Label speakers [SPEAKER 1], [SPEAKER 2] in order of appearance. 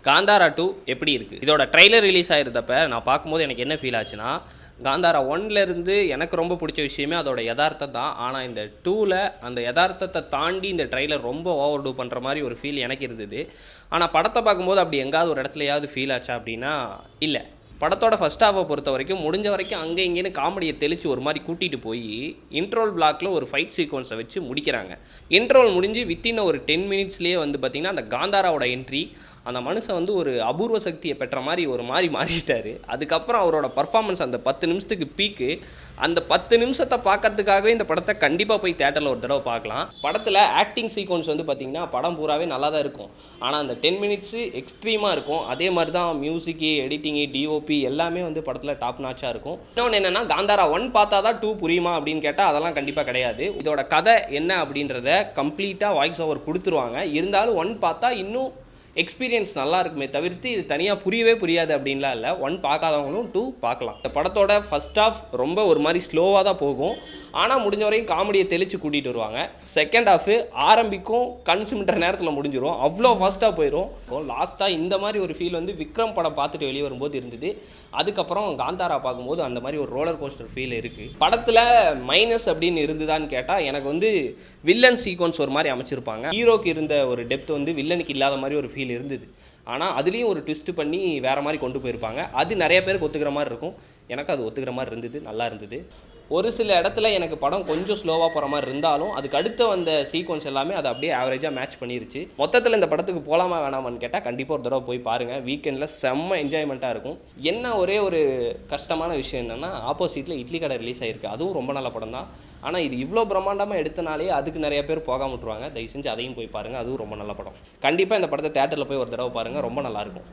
[SPEAKER 1] காந்தாரா 2 எப்படி இருக்குது? இதோட ட்ரெய்லர் ரிலீஸ் ஆயிருந்தப்ப நான் பார்க்கும்போது எனக்கு என்ன ஃபீல் ஆச்சுன்னா, காந்தாரா 1லேருந்து எனக்கு ரொம்ப பிடிச்ச விஷயமே அதோட எதார்த்தம் தான். ஆனால் இந்த 2ல அந்த எதார்த்தத்தை தாண்டி இந்த ட்ரெய்லர் ரொம்ப ஓவர் டூ பண்ணுற மாதிரி ஒரு ஃபீல் எனக்கு இருந்தது. ஆனால் படத்தை பார்க்கும்போது அப்படி எங்காவது ஒரு இடத்துலையாவது ஃபீல் ஆச்சா அப்படின்னா இல்லை. படத்தோட ஃபர்ஸ்ட் ஹாஃபை பொறுத்த வரைக்கும் முடிஞ்ச வரைக்கும் அங்கே இங்கேன்னு காமெடியை தெளித்து ஒரு மாதிரி கூட்டிகிட்டு போய் இன்ட்ரோல் பிளாக்ல ஒரு ஃபைட் சீக்வன்ஸை வச்சு முடிக்கிறாங்க. இன்ட்ரோல் முடிஞ்சு வித்தின் ஒரு 10 மினிட்ஸ்லேயே வந்து பார்த்திங்கன்னா அந்த காந்தாராவோட என்ட்ரி, அந்த மனுஷன் வந்து ஒரு அபூர்வ சக்தியை பெற்ற மாதிரி ஒரு மாதிரி மாறிட்டார். அதுக்கப்புறம் அவரோட பர்ஃபார்மன்ஸ் அந்த 10 நிமிஷத்துக்கு பீக்கு. அந்த 10 நிமிஷத்தை பார்க்கறதுக்காகவே இந்த படத்தை கண்டிப்பாக போய் தேட்டரில் ஒரு தடவை பார்க்கலாம். படத்தில் ஆக்டிங் சீக்வன்ஸ் வந்து பார்த்திங்கன்னா படம் பூராவே நல்லா தான் இருக்கும். ஆனால் அந்த 10 மினிட்ஸு எக்ஸ்ட்ரீமாக இருக்கும். அதே மாதிரி தான் மியூசிக்கு, எடிட்டிங்கு, டிஓபி எல்லாமே வந்து படத்தில் டாப் நாச்சாக இருக்கும். இன்னொன்று என்னென்னா, காந்தாரா 1 பார்த்தா தான் 2 புரியுமா அப்படின்னு கேட்டால் அதெல்லாம் கண்டிப்பாக கிடையாது. இதோட கதை என்ன அப்படின்றத கம்ப்ளீட்டாக வாய்ஸ் ஓவர் கொடுத்துருவாங்க. இருந்தாலும் 1 பார்த்தா இன்னும் எக்ஸ்பீரியன்ஸ் நல்லா இருக்குமே தவிர்த்து இது தனியாக புரியாது அப்படின்லாம் இல்லை. 1 பார்க்காதவங்களும் 2 பார்க்கலாம். இந்த படத்தோட ஃபர்ஸ்ட் ஹாஃப் ரொம்ப ஒரு மாதிரி ஸ்லோவாக தான் போகும். ஆனால் முடிஞ்ச வரையும் காமெடியை தெளித்து கூட்டிகிட்டு வருவாங்க. செகண்ட் ஹாஃபு ஆரம்பிக்கும், கண் சிமிட்டுற நேரத்தில் முடிஞ்சிடும். அவ்வளோ ஃபாஸ்ட்டாக போயிடும். லாஸ்ட்டாக இந்த மாதிரி ஒரு ஃபீல் வந்து விக்ரம் படம் பார்த்துட்டு வெளியே வரும்போது இருந்தது. அதுக்கப்புறம் காந்தாரா பார்க்கும்போது அந்த மாதிரி ஒரு ரோலர் கோஸ்டர் ஃபீல் இருக்குது. படத்தில் மைனஸ் அப்படின்னு இருந்துதான்னு கேட்டால் எனக்கு வந்து வில்லன் சீக்வன்ஸ் ஒரு மாதிரி அமைச்சிருப்பாங்க. ஹீரோக்கு இருந்த ஒரு டெப்த் வந்து வில்லனுக்கு இல்லாத மாதிரி ஒரு ஃபீல் இருந்தது. ஆனால் அதுலேயும் ஒரு ட்விஸ்ட் பண்ணி வேறு மாதிரி கொண்டு போயிருப்பாங்க. அது நிறைய பேருக்கு ஒத்துக்கிற மாதிரி இருக்கும். எனக்கு அது ஒத்துக்கிற மாதிரி இருந்தது, நல்லா இருந்தது. ஒரு சில இடத்துல எனக்கு படம் கொஞ்சம் ஸ்லோவாக போகிற மாதிரி இருந்தாலும் அதுக்கு அடுத்து வந்த சீக்வன்ஸ் எல்லாமே அதை அப்படியே ஆவரேஜாக மேட்ச் பண்ணிருச்சு. மொத்தத்தில் இந்த படத்துக்கு போகலாமா வேணாமான்னு கேட்டால் கண்டிப்பாக ஒரு தடவை போய் பாருங்கள். வீக்கெண்டில் செம்ம என்ஜாய்மெண்ட்டாக இருக்கும். என்ன ஒரே ஒரு கஷ்டமான விஷயம் என்னென்னா, ஆப்போசிட்டில் இட்லி கடை ரிலீஸ் ஆகிருக்கு. அதுவும் ரொம்ப நல்ல படம் தான். ஆனால் இது இவ்வளோ பிரம்மாண்டமாக எடுத்தனாலே அதுக்கு நிறைய பேர் போகாம விட்டுருவாங்க. தயவு செஞ்சு அதையும் போய் பாருங்கள். அதுவும் ரொம்ப நல்ல படம். கண்டிப்பாக இந்த படத்தை தேட்டரில் போய் ஒரு தடவை பாருங்கள். ரொம்ப நல்லாயிருக்கும்.